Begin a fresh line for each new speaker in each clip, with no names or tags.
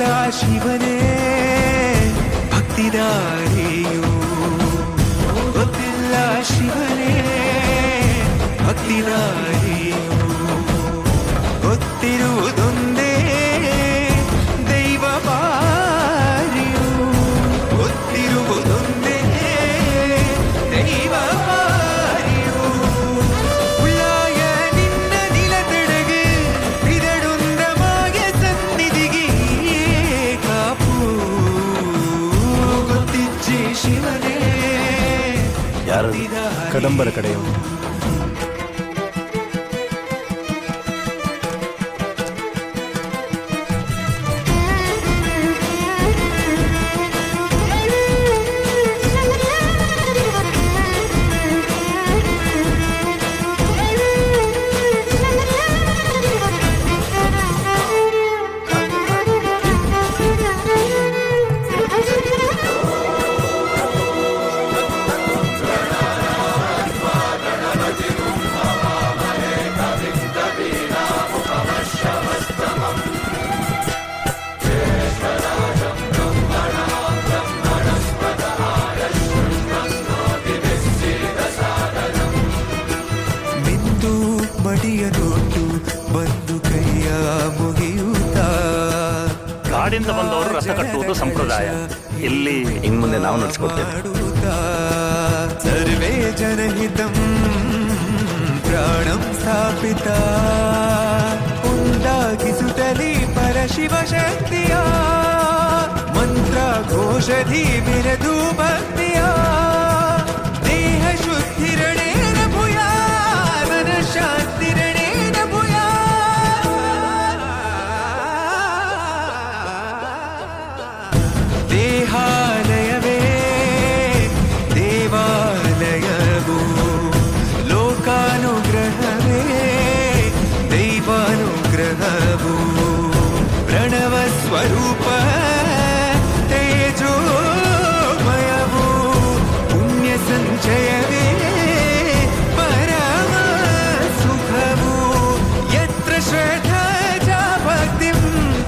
ಶಿವನೇ ಭಕ್ತಿದಾರಿಯು ಗೊತ್ತಿಲ್ಲ ಶಿವನೇ ಭಕ್ತಿದಾರಿಯು ಗೊತ್ತಿರುವುದೊಂದೇ ದೈವ ಬಾರಿಯು ಗೊತ್ತಿರುವುದೊಂದೇ ದೈವ ಬಾರಿಯು ಉಳ್ಳಾಯ ನಿನ್ನ ನಿಲತಡೆಗೆ ಬಿದಡುಂದ ಮಾಯ ಸನ್ನಿಧಿಗೆ ಕಾಪು ಗೊತ್ತಿಜ್ಜಿ ಶಿವನೇ
ಯಾರು ಕದಂಬರ ಕಡೆಯವರು ಬಂದು ಕೈಯ ಮುಗಿಯುತ್ತ ಕಾಡಿಂದ ಬಂದವರು ರಥ ಕಟ್ಟುವುದು ಸಂಪ್ರದಾಯ. ಇಲ್ಲಿ ಇನ್ನು ಮುಂದೆ ನಾವು ನಡೆಸ್ಕೊಡ್ತೇವೆ.
ಸರ್ವೇ ಜನಹಿತಂ ಪ್ರಾಣಂ ಸ್ಥಾಪಿತ ಉಂಟಾಗಿಸುತ್ತಲಿ ಪರಶಿವ ಶಕ್ತಿಯ ಮಂತ್ರ ಘೋಷಧಿ ಬಿರದು ಭಕ್ತಿಯ ದೇಹ ಶುದ್ಧಿರಣೇನ ಭೂಯಾ ಮನ ಶಾಂತಿರಣೇನ ಭೂಯಾ ದೇಹಾಲಯವೇ ದೇವಾಲಯವು ಲೋಕಾನುಗ್ರಹವೇ ದೈವಾನುಗ್ರಹವು ಪ್ರಣವ ಸ್ವರೂಪ ತೇಜೋಮಯವು ಪುಣ್ಯ ಸಂಚಯವೇ ಪರಮ ಸುಖವು ಯತ್ರ ಶ್ರದ್ಧಾ ಚ ಭಕ್ತಿಂ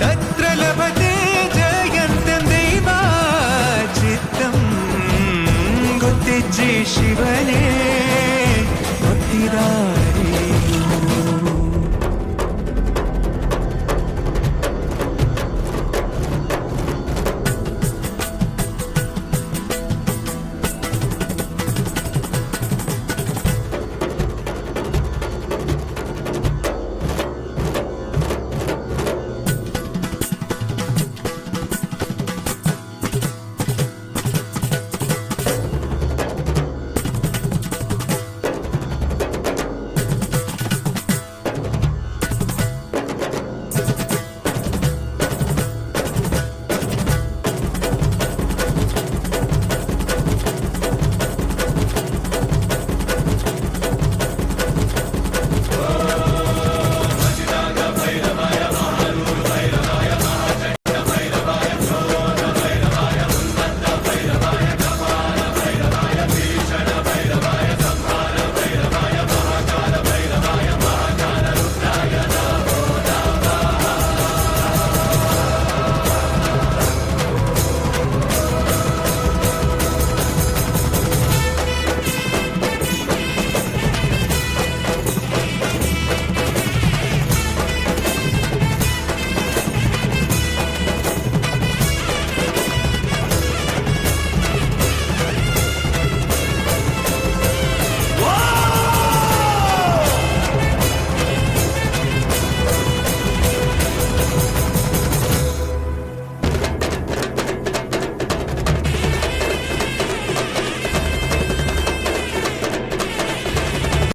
ತತ್ರ ಲಭತೆ ಜಯಂತಂ ದೈವಾಚಿತ್ತಂ ಗೊತ್ತಿಜ್ಜಿ ಶಿವನೇ ಭಕ್ತಿದ